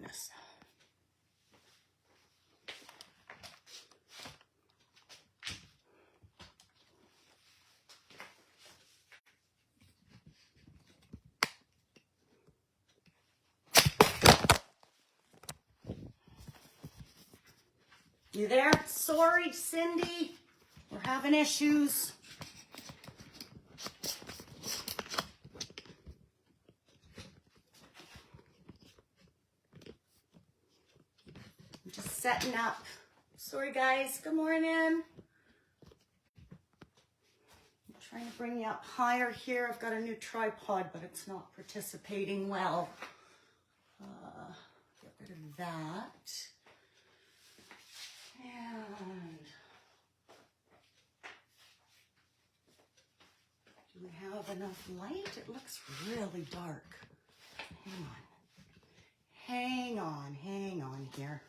goodness. You there? Sorry, Cindy. We're having issues. I'm just setting up. Sorry, guys. Good morning. I'm trying to bring you up higher here. I've got a new tripod, but it's not participating well. Get rid of that. And do we have enough light? It looks really dark. Hang on here.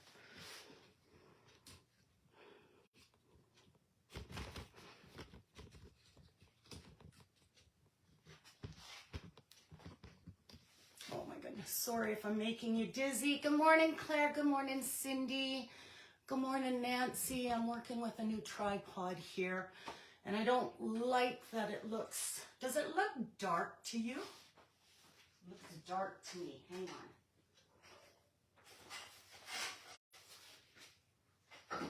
Oh my goodness, sorry if I'm making you dizzy. Good morning, Claire. Good morning, Cindy. Good morning, Nancy. I'm working with a new tripod here, and I don't like that it looks, does it look dark to you? It looks dark to me. Hang on.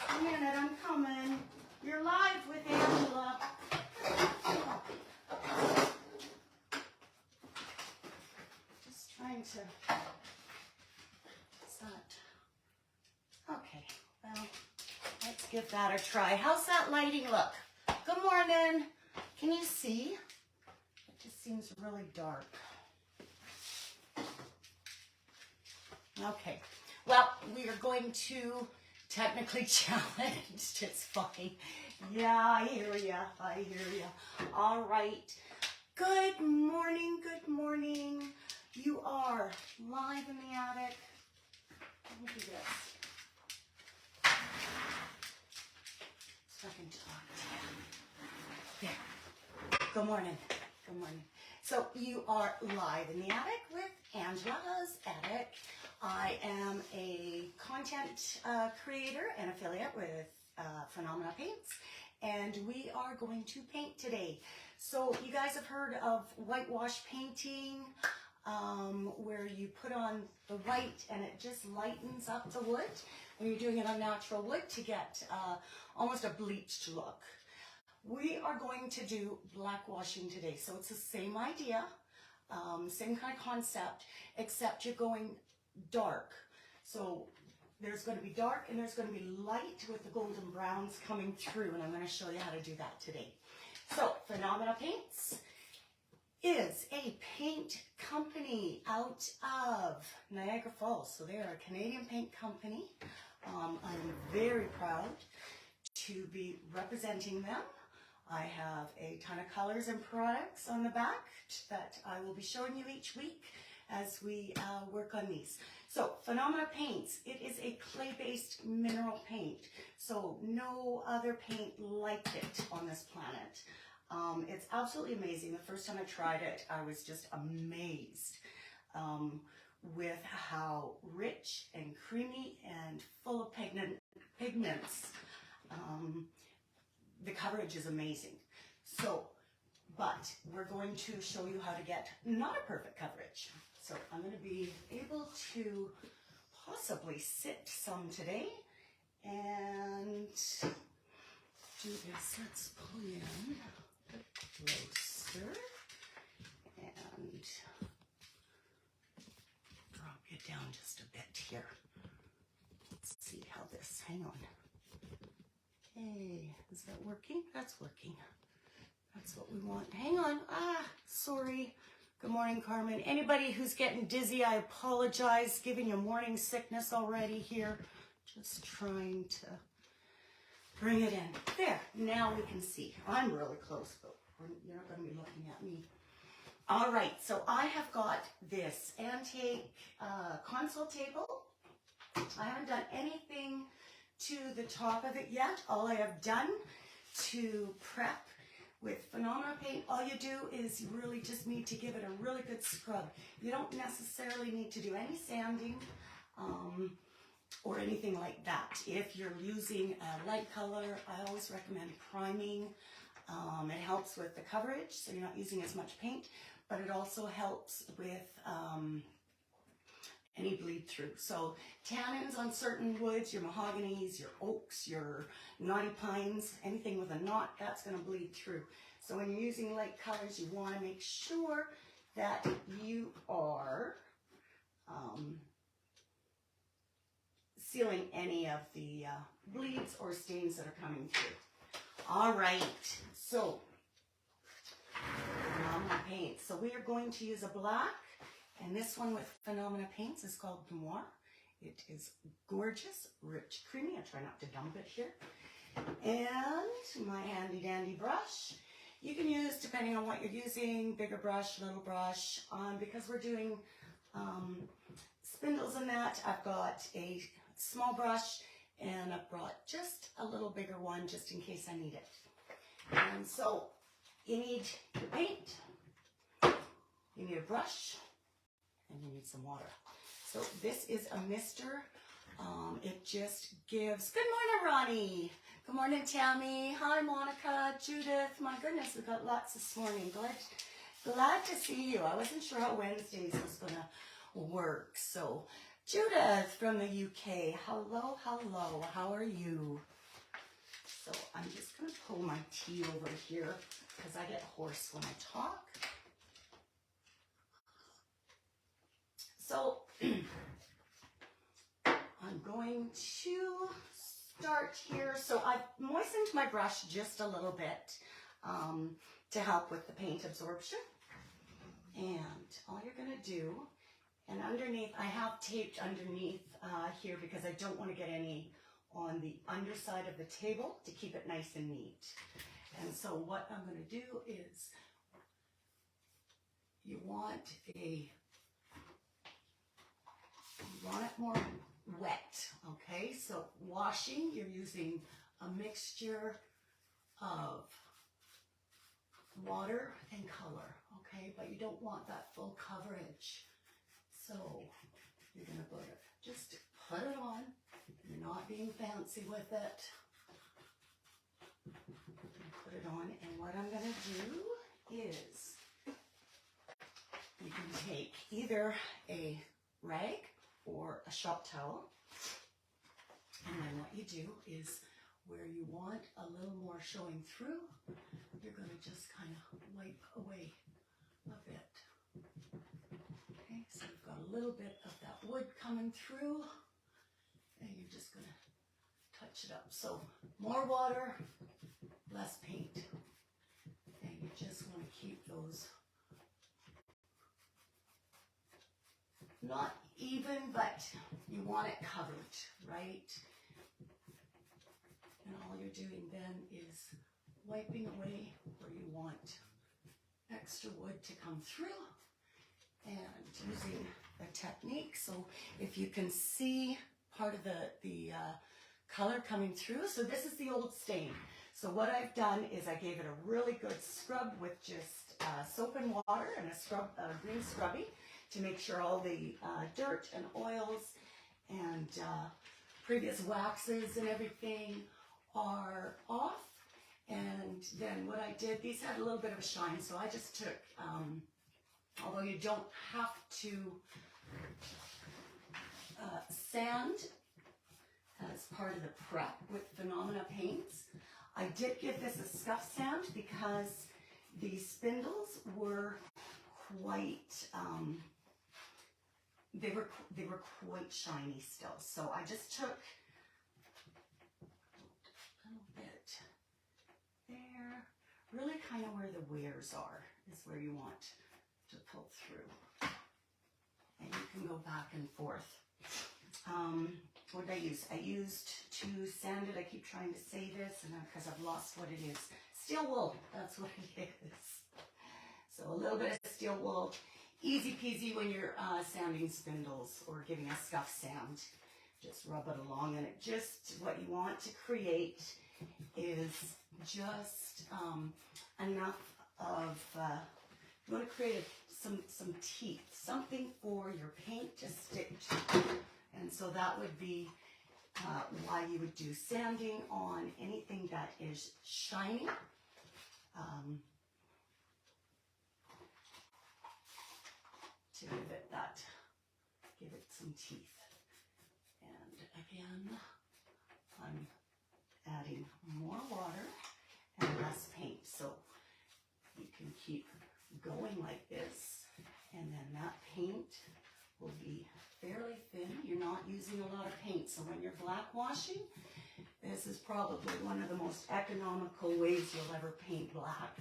A minute, I'm coming. You're live with Angela. Just trying to, what's that? Okay, well, let's give that a try. How's that lighting look? Good morning. Can you see? It just seems really dark. Okay, well, we are going to technically challenged. It's fine. Yeah, I hear ya. All right. Good morning. You are live in the attic. Let me do this. So I can talk to you. There. Good morning. So you are live in the attic with Angela's Attic. I am a content creator and affiliate with Phenomena Paints, and we are going to paint today. So you guys have heard of whitewash painting, where you put on the white and it just lightens up the wood when you're doing it on natural wood to get almost a bleached look. We are going to do black washing today, so it's the same idea, same kind of concept, except you're going dark. So there's going to be dark and there's going to be light with the golden browns coming through, and I'm going to show you how to do that today. So Phenomena Paints is a paint company out of Niagara Falls. So they are a Canadian paint company. I'm very proud to be representing them. I have a ton of colors and products on the back that I will be showing you each week as we work on these. So Phenomena Paints, it is a clay-based mineral paint. So no other paint like it on this planet. It's absolutely amazing. The first time I tried it, I was just amazed with how rich and creamy and full of pigments. The coverage is amazing. So, but we're going to show you how to get not a perfect coverage. So I'm going to be able to possibly sit some today and do this. Let's pull in a bit closer and drop you down just a bit here. Let's see how this, hang on. Okay, is that working? That's working. That's what we want. Hang on. Sorry. Good morning, Carmen. Anybody who's getting dizzy, I apologize. Giving you morning sickness already here. Just trying to bring it in. There. Now we can see. I'm really close, but you're not going to be looking at me. All right. So I have got this antique console table. I haven't done anything to the top of it yet. All I have done to prep With Phenomena paint, all you do is you really just need to give it a really good scrub. You don't necessarily need to do any sanding or anything like that. If you're using a light color, I always recommend priming. It helps with the coverage, so you're not using as much paint, but it also helps with any bleed through. So tannins on certain woods, your mahoganies, your oaks, your knotty pines, anything with a knot, that's going to bleed through. So when you're using light colors, you want to make sure that you are sealing any of the bleeds or stains that are coming through. All right, so Phenomena paints. So we are going to use a black. And this one with Phenomena paints is called Noir. It is gorgeous, rich, creamy. I try not to dump it here. And my handy dandy brush. You can use, depending on what you're using, bigger brush, little brush. Because we're doing spindles in that, I've got a small brush and I've brought just a little bigger one just in case I need it. And so you need your paint, you need a brush, and you need some water. So this is a mister. It just gives, good morning, Ronnie. Good morning, Tammy. Hi, Monica, Judith. My goodness, we've got lots this morning. Glad to see you. I wasn't sure how Wednesdays was gonna work. So Judith from the UK. Hello, hello. How are you? So I'm just gonna pull my tea over here because I get hoarse when I talk. So I'm going to start here. So I've moistened my brush just a little bit to help with the paint absorption. And all you're going to do, and underneath, I have taped underneath here because I don't want to get any on the underside of the table to keep it nice and neat. And so what I'm going to do is you want it more wet, okay? So washing, you're using a mixture of water and color, okay? But you don't want that full coverage. So you're gonna just put it on. You're not being fancy with it. Put it on, and what I'm gonna do is you can take either a rag or a shop towel, and then what you do is where you want a little more showing through, you're going to just kind of wipe away a bit. Okay, so you've got a little bit of that wood coming through, and you're just going to touch it up. So more water, less paint, and you just want to keep those not even, but you want it covered, right? And all you're doing then is wiping away where you want extra wood to come through and using a technique. So if you can see part of the color coming through, so this is the old stain. So what I've done is I gave it a really good scrub with just soap and water and a green scrubby, to make sure all the dirt and oils and previous waxes and everything are off. And then what I did, these had a little bit of a shine, so I just took, although you don't have to sand as part of the prep with Phenomena paints, I did give this a scuff sand because the spindles were quite, they were quite shiny still. So I just took a little bit there, really kind of where the wears are is where you want to pull through. And you can go back and forth. What did I use? I used to sand it. I keep trying to say this and because I've lost what it is. Steel wool, that's what it is. So a little bit of steel wool. Easy peasy when you're sanding spindles or giving a scuff sand. Just rub it along, and it just, what you want to create is just enough of, you want to create some teeth, something for your paint to stick to. And so that would be why you would do sanding on anything that is shiny. To give it some teeth. And again, I'm adding more water and less paint. So you can keep going like this, and then that paint will be fairly thin. You're not using a lot of paint. So when you're black washing, this is probably one of the most economical ways you'll ever paint black,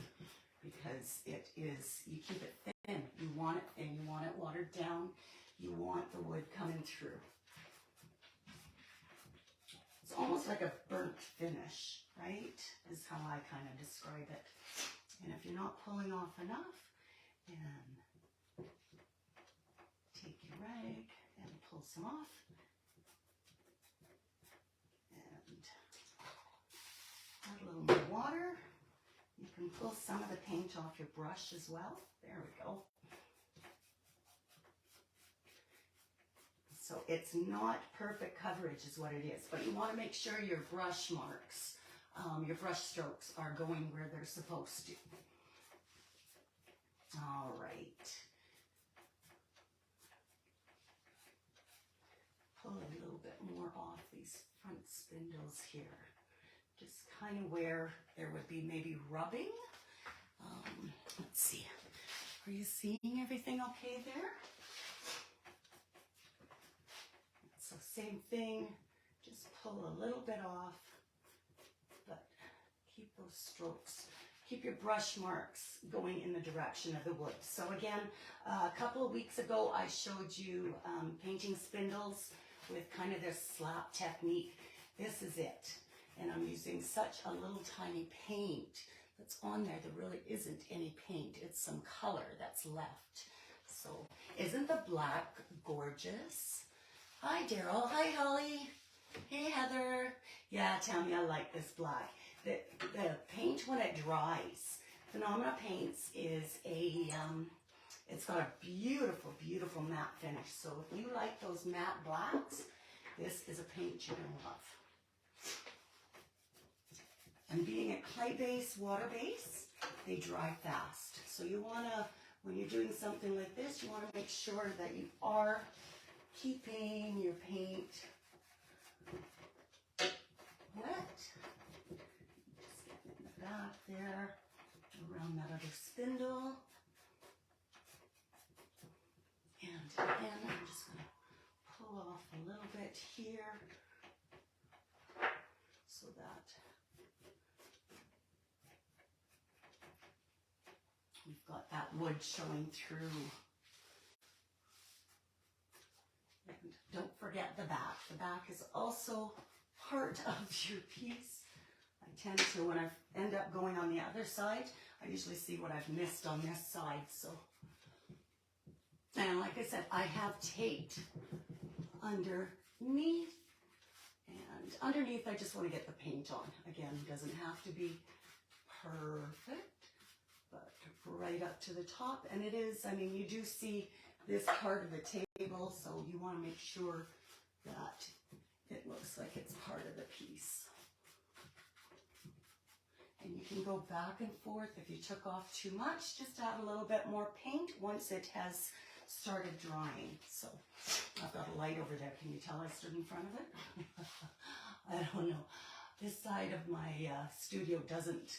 because it is, you keep it thin. You want it thin. You want it watered down. You want the wood coming through. It's almost like a burnt finish, right? Is how I kind of describe it. And if you're not pulling off enough, then take your rag and pull some off. And add a little more water. You can pull some of the paint off your brush as well. There we go. So it's not perfect coverage is what it is, but you want to make sure your brush marks, your brush strokes are going where they're supposed to. All right. Pull a little bit more off these front spindles here. Just kind of where there would be maybe rubbing. Let's see. Are you seeing everything okay there? So same thing, just pull a little bit off, but keep those strokes. Keep your brush marks going in the direction of the wood. So again, a couple of weeks ago, I showed you painting spindles with kind of this slap technique. This is it. And I'm using such a little tiny paint that's on there. There really isn't any paint. It's some color that's left. So isn't the black gorgeous? Hi, Daryl. Hi, Holly. Hey, Heather. Yeah, Tammy, I like this black. The paint, when it dries, Phenomena Paints is it's got a beautiful, beautiful matte finish. So if you like those matte blacks, this is a paint you're going to love. And being a clay base, water base, they dry fast. So you want to, when you're doing something like this, you want to make sure that you are keeping your paint wet. Just getting in the back there, around that other spindle. And again, I'm just going to pull off a little bit here so that we've got that wood showing through. And don't forget the back. The back is also part of your piece. I tend to, when I end up going on the other side, I usually see what I've missed on this side. So, and like I said, I have taped underneath. And underneath, I just want to get the paint on. Again, it doesn't have to be perfect, but right up to the top. And it is, I mean, you do see this part of the table, so you want to make sure that it looks like it's part of the piece. And you can go back and forth. If you took off too much, just add a little bit more paint once it has started drying. So I've got a light over there. Can you tell I stood in front of it? I don't know. This side of my studio doesn't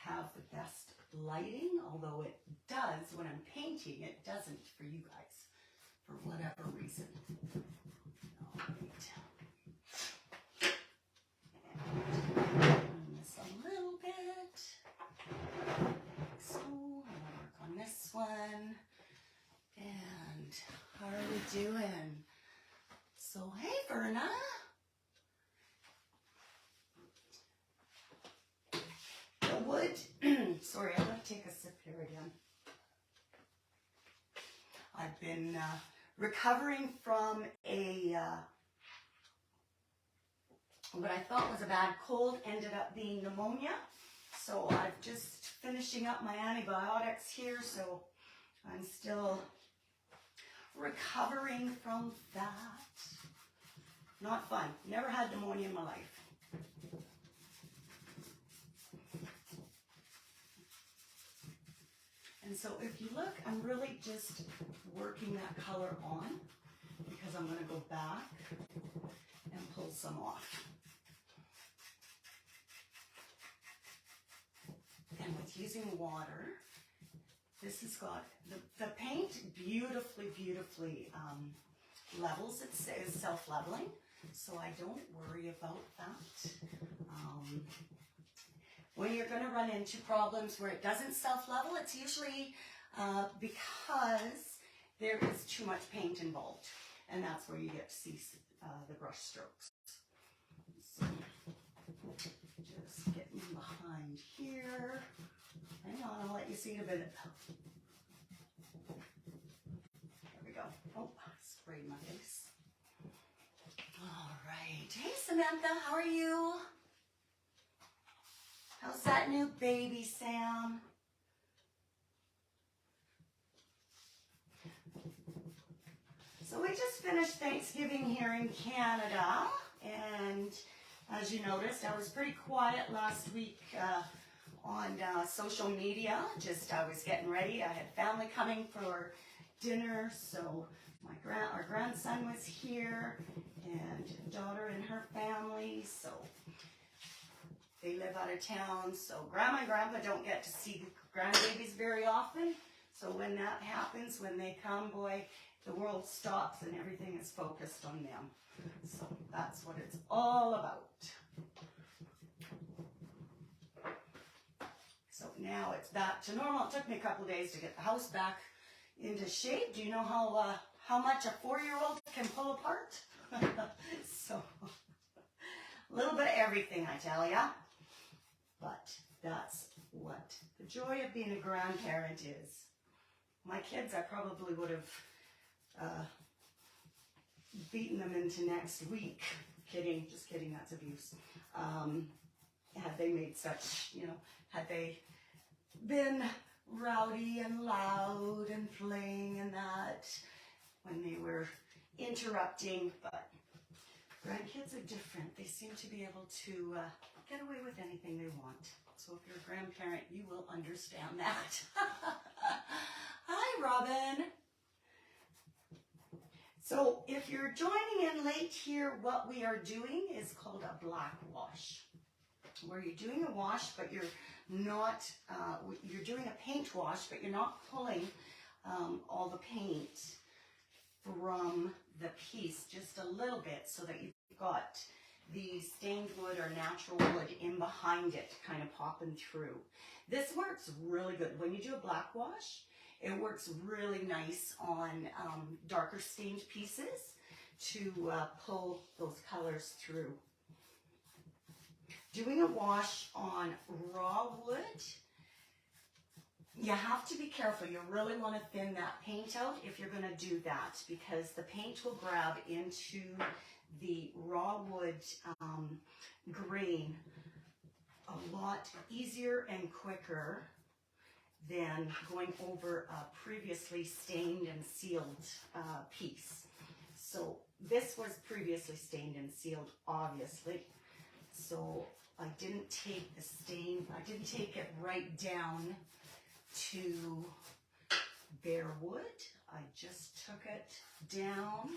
have the best lighting, although it does when I'm painting. It doesn't for you guys, for whatever reason. All right. And this a little bit. Like so. I'm gonna work on this one. And how are we doing? So, hey, Verna. The wood, sorry, I'm going to take a sip here again. I've been recovering from a what I thought was a bad cold ended up being pneumonia. So I'm just finishing up my antibiotics here, so I'm still recovering from that. Not fun. Never had pneumonia in my life. And so if you look, I'm really just working that color on because I'm going to go back and pull some off. And with using water, this has got, the paint beautifully levels. It says self-leveling, so I don't worry about that. When you're going to run into problems where it doesn't self-level, it's usually because there is too much paint involved, and that's where you get to see the brush strokes. So, just getting behind here. Hang on, I'll let you see it a bit. There we go. Oh, sprayed my face. All right. Hey, Samantha, how are you? How's that new baby, Sam? So we just finished Thanksgiving here in Canada, and as you noticed, I was pretty quiet last week on social media. I was getting ready. I had family coming for dinner, so our grandson was here, and daughter and her family, so they live out of town, so Grandma and Grandpa don't get to see the grandbabies very often. So when that happens, when they come, boy, the world stops and everything is focused on them. So that's what it's all about. So now it's back to normal. It took me a couple of days to get the house back into shape. Do you know how much a 4-year-old can pull apart? So a little bit of everything, I tell ya. But that's what the joy of being a grandparent is. My kids, I probably would have beaten them into next week. Kidding, just kidding, that's abuse. Had they made such, had they been rowdy and loud and playing and that when they were interrupting, but grandkids are different. They seem to be able to get away with anything they want. So if you're a grandparent, you will understand that. Hi, Robin. So if you're joining in late here, what we are doing is called a black wash, where you're doing a wash, but you're not, you're doing a paint wash, but you're not pulling all the paint from the piece, just a little bit, so that you've got the stained wood or natural wood in behind it, kind of popping through. This works really good. When you do a black wash, it works really nice on darker stained pieces to pull those colors through. Doing a wash on raw wood, you have to be careful. You really want to thin that paint out if you're going to do that, because the paint will grab into the raw wood grain a lot easier and quicker than going over a previously stained and sealed piece. So this was previously stained and sealed, obviously. So I didn't take the stain, I didn't take it right down to bare wood. I just took it down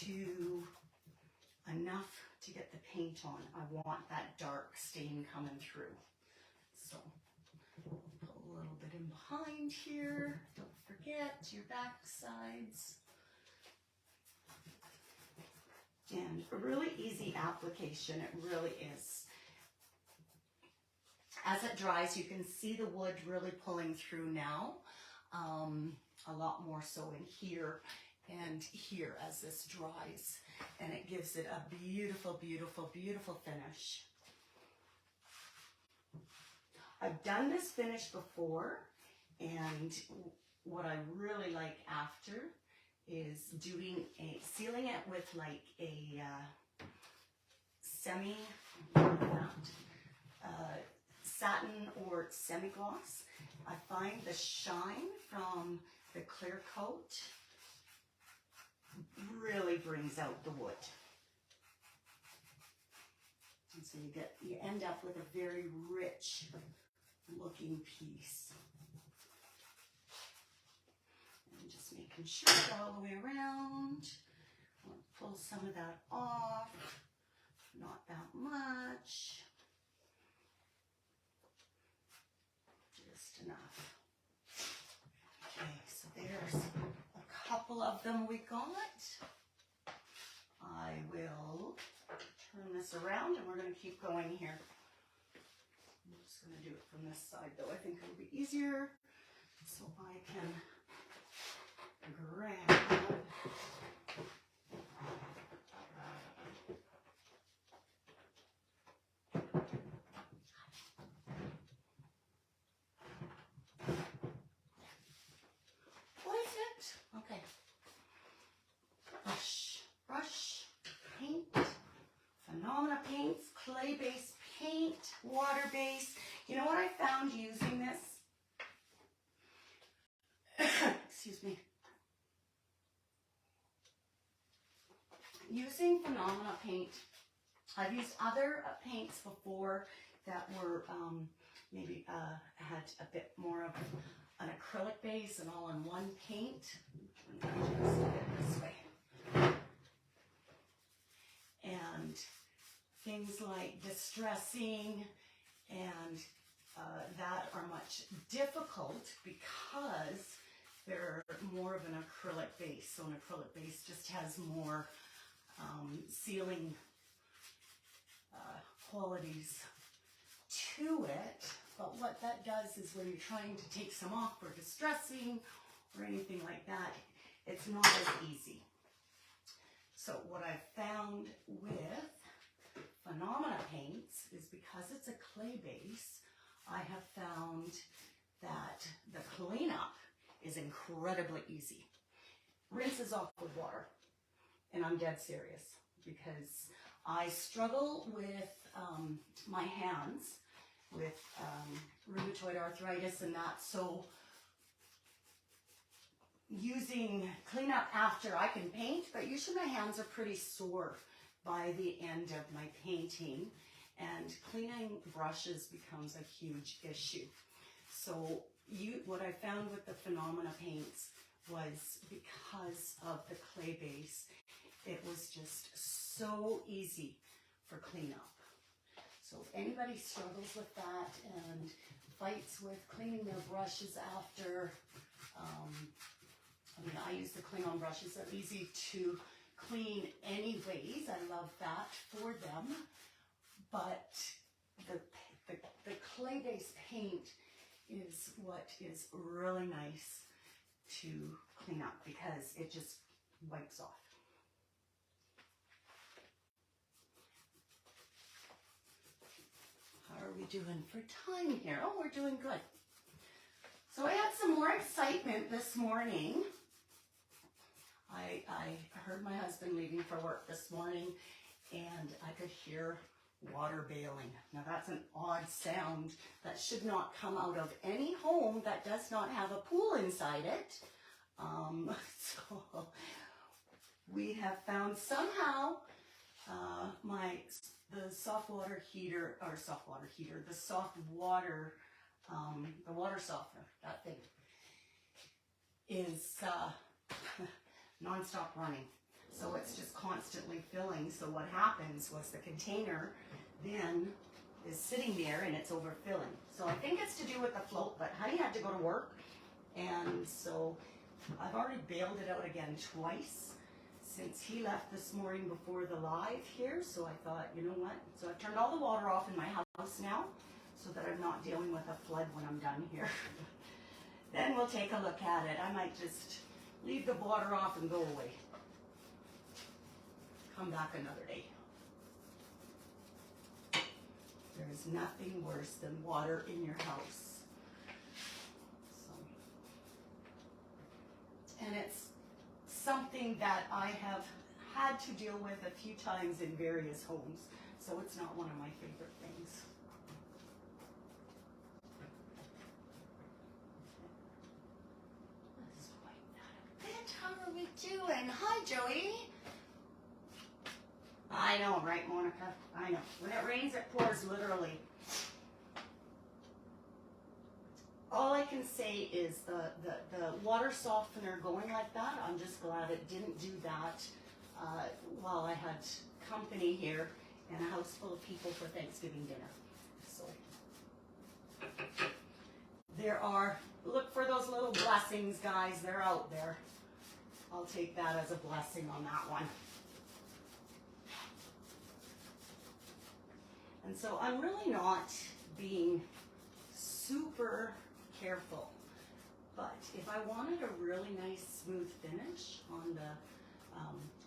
to enough to get the paint on. I want that dark stain coming through. So pull a little bit in behind here. Don't forget your back sides. And a really easy application, it really is. As it dries, you can see the wood really pulling through now, a lot more so in here and here as this dries, and it gives it a beautiful, beautiful, beautiful finish. I've done this finish before, and what I really like after is sealing it with like a satin or semi-gloss. I find the shine from the clear coat really brings out the wood. And so you end up with a very rich looking piece. And just making sure it's all the way around. I'll pull some of that off, not that much. Just enough. Okay, so there's a couple of them we got. I will turn this around and we're going to keep going here. I'm just going to do it from this side though. I think it'll be easier so I can grab. Okay. Brush, paint, Phenomena paints, clay-based paint, water-based. You know what I found using this? Excuse me. Using Phenomena paint, I've used other paints before that were maybe had a bit more of an acrylic base and all in one paint. Just do it this way. And things like distressing and that are much difficult because they're more of an acrylic base. So an acrylic base just has more sealing qualities to it. But what that does is when you're trying to take some off for distressing or anything like that, it's not as easy. So what I've found with Phenomena paints is because it's a clay base, I have found that the cleanup is incredibly easy. Rinses off with water, and I'm dead serious because I struggle with my hands with rheumatoid arthritis and that, so using cleanup after I can paint, but usually my hands are pretty sore by the end of my painting, and cleaning brushes becomes a huge issue. So what I found with the Phenomena paints was because of the clay base, it was just so easy for cleanup. So if anybody struggles with that and fights with cleaning their brushes after, I mean, I use the clean-on brushes. They're easy to clean anyways. I love that for them. But the clay-based paint is what is really nice to clean up because it just wipes off. How are we doing for time here? Oh, we're doing good. So I had some more excitement this morning. I heard my husband leaving for work this morning and I could hear water bailing. Now that's an odd sound that should not come out of any home that does not have a pool inside it. So we have found somehow the soft water softener, that thing, is non-stop running. So it's just constantly filling. So what happens was the container then is sitting there and it's overfilling. So I think it's to do with the float, but Honey had to go to work. And so I've already bailed it out again twice since he left this morning before the live here. So I thought, you know what? So I've turned all the water off in my house now so that I'm not dealing with a flood when I'm done here. Then we'll take a look at it. I might just leave the water off and go away. Come back another day. There is nothing worse than water in your house. So, and it's something that I have had to deal with a few times in various homes. so it's not one of my favorite things. Let's wipe that a bit. How are we doing? Hi, Joey. I know, right, Monica? I know. When it rains, it pours, literally. All I can say is the water softener going like that, I'm just glad it didn't do that while I had company here and a house full of people for Thanksgiving dinner. So there are, look for those little blessings, guys. They're out there. I'll take that as a blessing on that one. And so I'm really not being super careful, but if I wanted a really nice smooth finish on the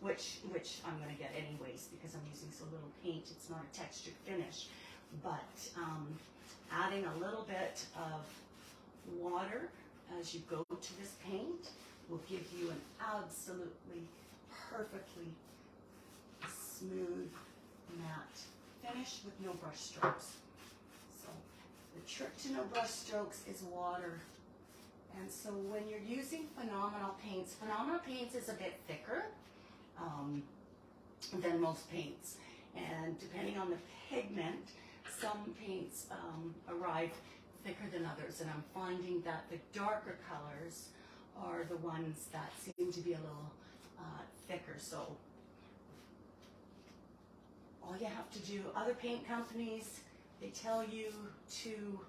which I'm going to get anyways because I'm using so little paint, it's not a textured finish, but adding a little bit of water as you go to this paint will give you an absolutely perfectly smooth matte finish with no brush strokes. So the trick to no brush strokes is water. And so when you're using Phenomenal Paints is a bit thicker than most paints. And depending on the pigment, some paints arrive thicker than others. And I'm finding that the darker colors are the ones that seem to be a little thicker. So all you have to do, other paint companies, they tell you to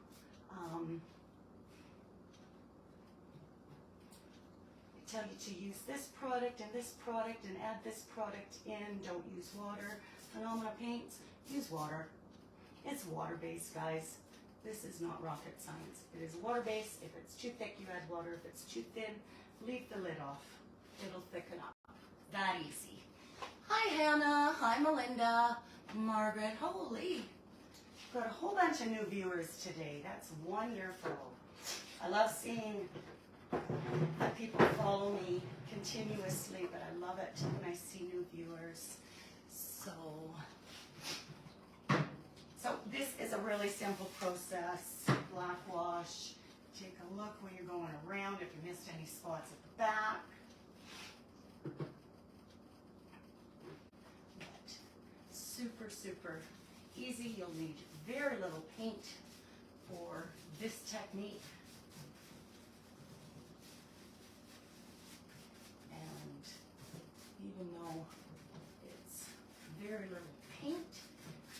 use this product and add this product in. Don't use water. Phenomenal Paints, use water. It's water-based, guys. This is not rocket science. It is water-based. If it's too thick, you add water. If it's too thin, leave the lid off. It'll thicken up. That easy. Hi, Hannah. Hi, Melinda. Margaret. Holy. Got a whole bunch of new viewers today. That's wonderful. I love seeing that people follow me continuously, but I love it when I see new viewers. So this is a really simple process. Black wash. Take a look when you're going around if you missed any spots at the back. But super, super easy. You'll need very little paint for this technique. And even though it's very little paint,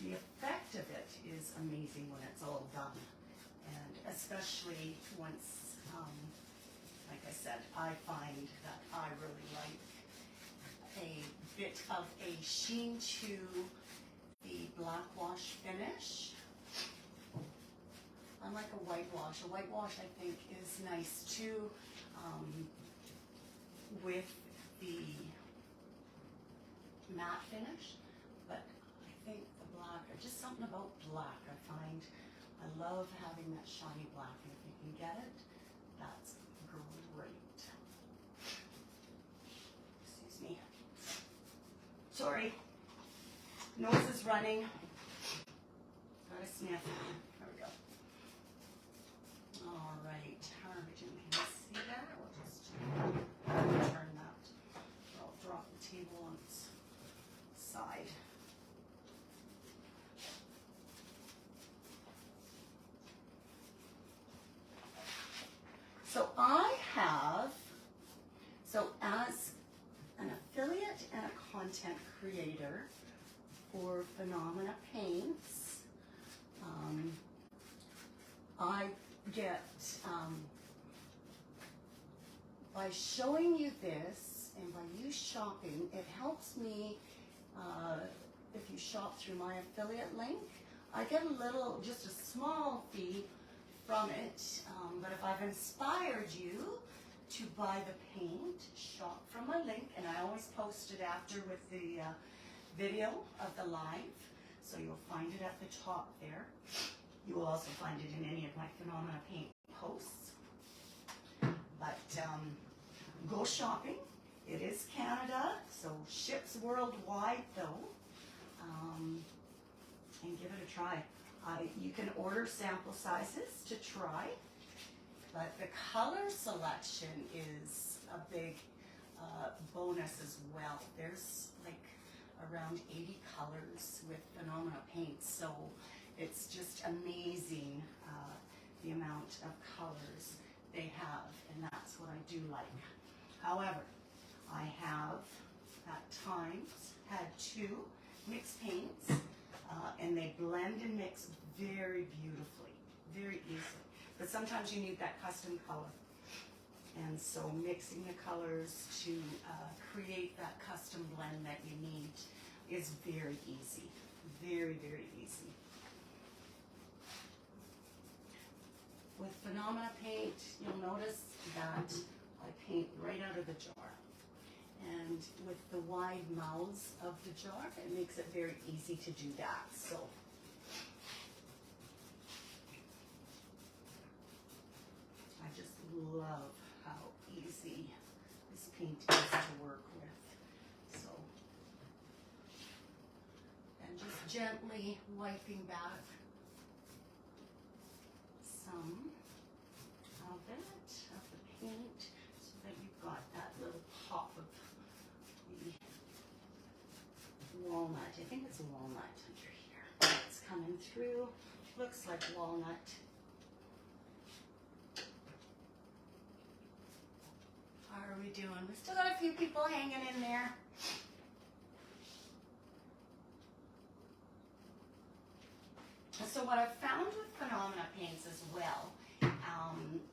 the effect of it is amazing when it's all done. And especially once, like I said, I find that I really like a bit of a sheen to the black wash finish. Unlike a whitewash. A whitewash, I think, is nice too with the matte finish, but I think the black, or just something about black, I find I love having that shiny black, and if you can get it, that's great. Excuse me. Sorry. Nose is running. Got a sniff. There we go. All right. How are we doing? Can you see that? We'll just turn that. I'll drop the table on its side. So I have, as an affiliate and a content creator for Phenomena Paints, I get, by showing you this and by you shopping, it helps me, if you shop through my affiliate link, I get a little, just a small fee from it, but if I've inspired you to buy the paint, shop from my link, and I always post it after with the video of the live, so you'll find it at the top there. You will also find it in any of my Phenomena Paint posts. But go shopping. It is Canada, so ships worldwide though. and give it a try. You can order sample sizes to try, but the color selection is a big bonus as well. There's like around 80 colors with Phenomena paints, so it's just amazing the amount of colors they have, and that's what I do like. However, I have at times had two mixed paints, and they blend and mix very beautifully, very easily. But sometimes you need that custom color. And so mixing the colors to create that custom blend that you need is very easy, very, very easy. With Phenomena paint, you'll notice that I paint right out of the jar. And with the wide mouths of the jar, it makes it very easy to do that. So I just love how easy this paint is to work with. So, and just gently wiping back some of it, of the paint, so that you've got that little pop of the walnut. I think it's walnut under here. It's coming through. Looks like walnut. How are we doing? We still got a few people hanging in there. So what I've found with Phenomena paints as well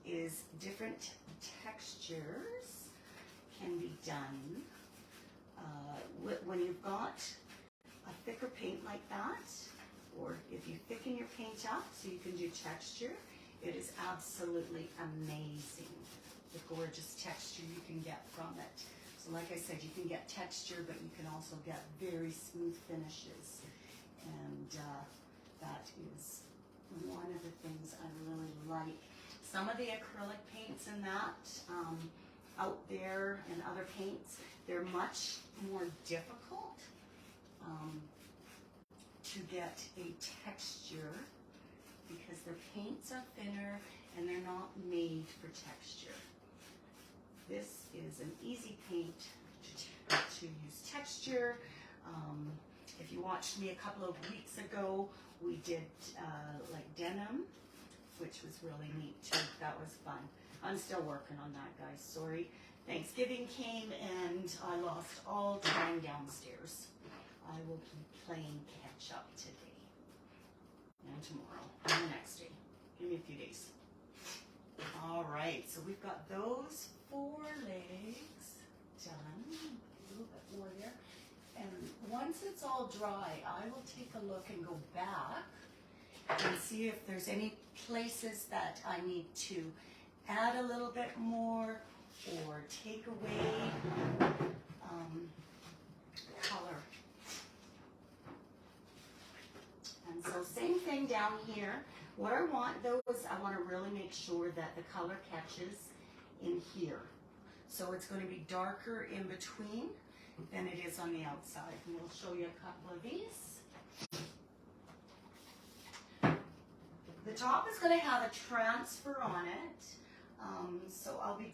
is different textures can be done. When you've got a thicker paint like that, or if you thicken your paint up so you can do texture, it is absolutely amazing, the gorgeous texture you can get from it. So like I said, you can get texture, but you can also get very smooth finishes. And that is one of the things I really like. Some of the acrylic paints in that, out there, and other paints, they're much more difficult to get a texture because their paints are thinner and they're not made for texture. This is an easy paint to use texture. If you watched me a couple of weeks ago, we did like denim, which was really neat too. That was fun. I'm still working on that, guys. Sorry. Thanksgiving came and I lost all time downstairs. I will be playing catch up today and tomorrow and the next day. Give me a few days. All right, so we've got those 4 legs done. A little bit more there. And once it's all dry, I will take a look and go back and see if there's any places that I need to add a little bit more or take away color. And so same thing down here. What I want though is I want to really make sure that the color catches in here. So it's going to be darker in between than it is on the outside. And we'll show you a couple of these. The top is going to have a transfer on it. So I'll be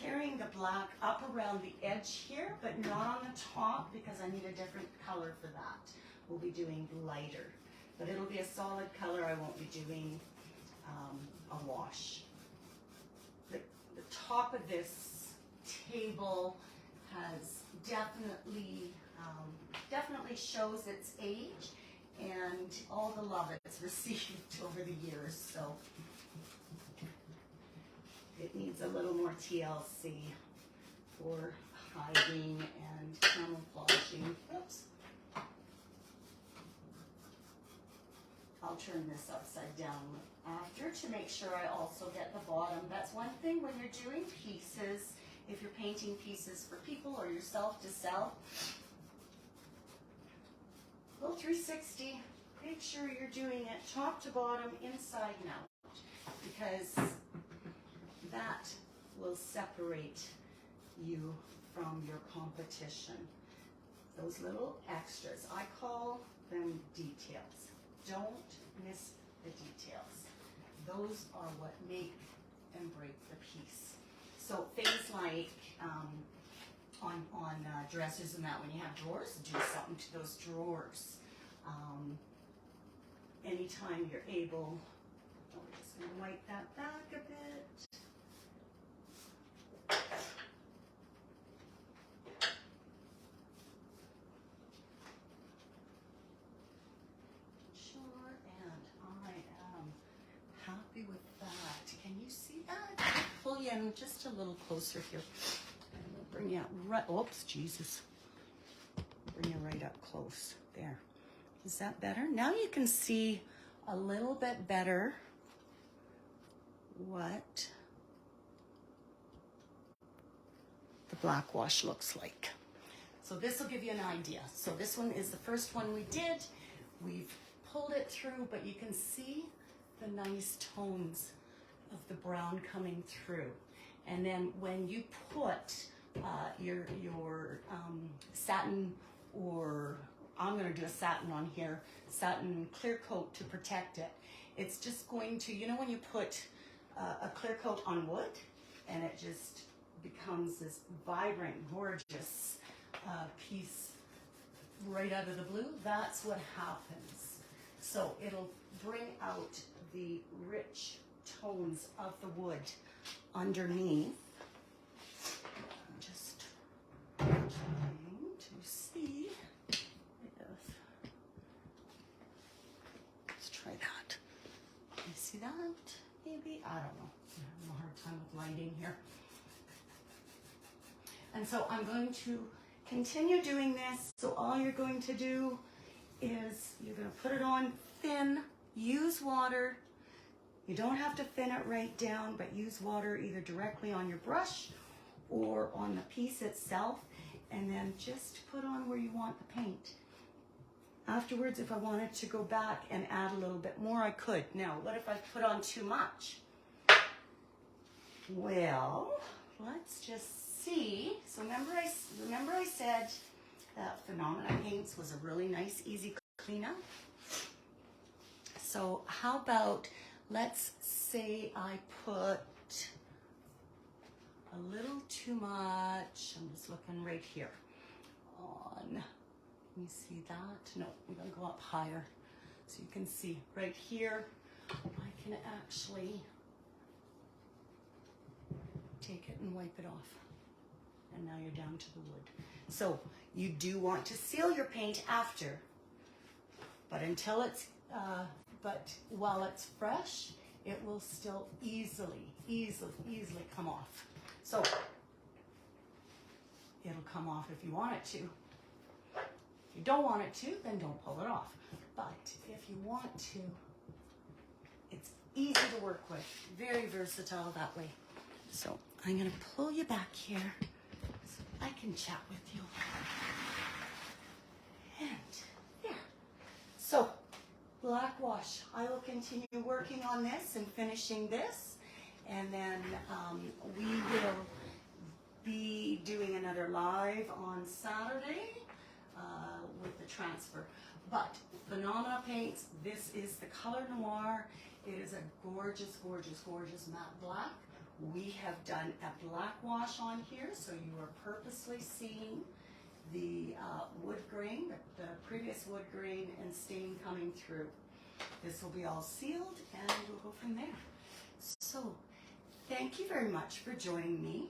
carrying the black up around the edge here, but not on the top because I need a different color for that. We'll be doing lighter, but it'll be a solid color. I won't be doing a wash. The top of this table has definitely shows its age and all the love it's received over the years. So it needs a little more TLC for hiding and camouflaging. Oops. I'll turn this upside down after to make sure I also get the bottom. That's one thing when you're doing pieces, if you're painting pieces for people or yourself to sell. Go 360. Make sure you're doing it top to bottom, inside and out, because that will separate you from your competition. Those little extras. I call them details. Don't miss the details. Those are what make and break the piece. So things like on dressers and that, when you have drawers, do something to those drawers. Anytime you're able, we're just going to wipe that back a bit. Sure, and I am happy with that. Can you see that? I'll pull you in just a little closer here. And we'll bring you out right, oops, Jesus. Bring you right up close. There. Is that better? Now you can see a little bit better what the black wash looks like. So this will give you an idea. So this one is the first one we did. We've pulled it through, but you can see the nice tones of the brown coming through. And then when you put your satin, or I'm going to do a satin on here, satin clear coat to protect it. It's just going to, you know when you put a clear coat on wood and it just becomes this vibrant, gorgeous piece right out of the blue? That's what happens. So it'll bring out the rich tones of the wood underneath. I'm just trying to see if, let's try that. Can you see that? Maybe? I don't know. I'm having a hard time with lighting here. And so I'm going to continue doing this. So all you're going to do is you're going to put it on thin, use water. You don't have to thin it right down, but use water either directly on your brush or on the piece itself, and then just put on where you want the paint. Afterwards, if I wanted to go back and add a little bit more, I could. Now, what if I put on too much? Well, let's just see. So remember I said that Phenomena Paints was a really nice, easy cleanup. So how about, let's say I put a little too much. I'm just looking right here on, can you see that? No, I'm gonna go up higher so you can see right here. I can actually take it and wipe it off. And now you're down to the wood. So you do want to seal your paint after, but until it's, but while it's fresh, it will still easily come off. So it'll come off if you want it to. If you don't want it to, then don't pull it off. But if you want to, it's easy to work with. Very versatile that way. So I'm gonna pull you back here so I can chat with you. And there. So black wash. I will continue working on this and finishing this, and then we will be doing another live on Saturday with the transfer. But Phenomena Paints, this is the Color Noir. It is a gorgeous, gorgeous, gorgeous matte black. We have done a black wash on here, so you are purposely seeing the wood grain, the previous wood grain and stain coming through. This will be all sealed and we'll go from there. So thank you very much for joining me.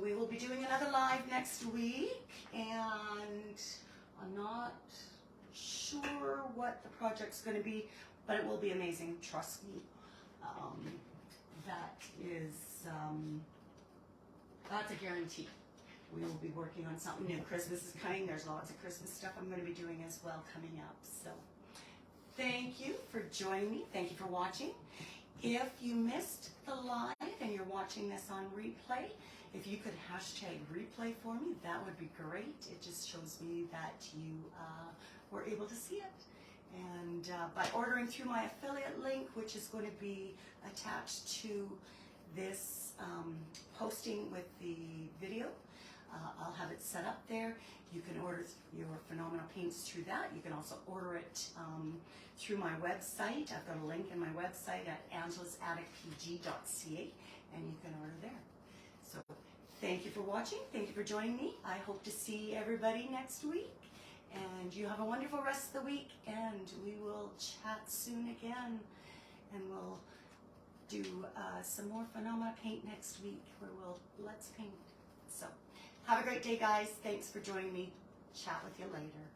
We will be doing another live next week, and I'm not sure what the project's going to be, but it will be amazing, trust me. That is, that's a guarantee. We will be working on something new. Christmas is coming. There's lots of Christmas stuff I'm going to be doing as well coming up. So thank you for joining me. Thank you for watching. If you missed the live and you're watching this on replay, if you could hashtag replay for me, that would be great. It just shows me that you were able to see it. And by ordering through my affiliate link, which is going to be attached to this posting with the video, I'll have it set up there. You can order your Phenomenal paints through that. You can also order it through my website. I've got a link in my website at angelasatticpg.ca, and you can order there. So thank you for watching. Thank you for joining me. I hope to see everybody next week. And you have a wonderful rest of the week, and we will chat soon again. And we'll do some more Phenomena paint next week, where let's paint. So have a great day, guys. Thanks for joining me. Chat with you later.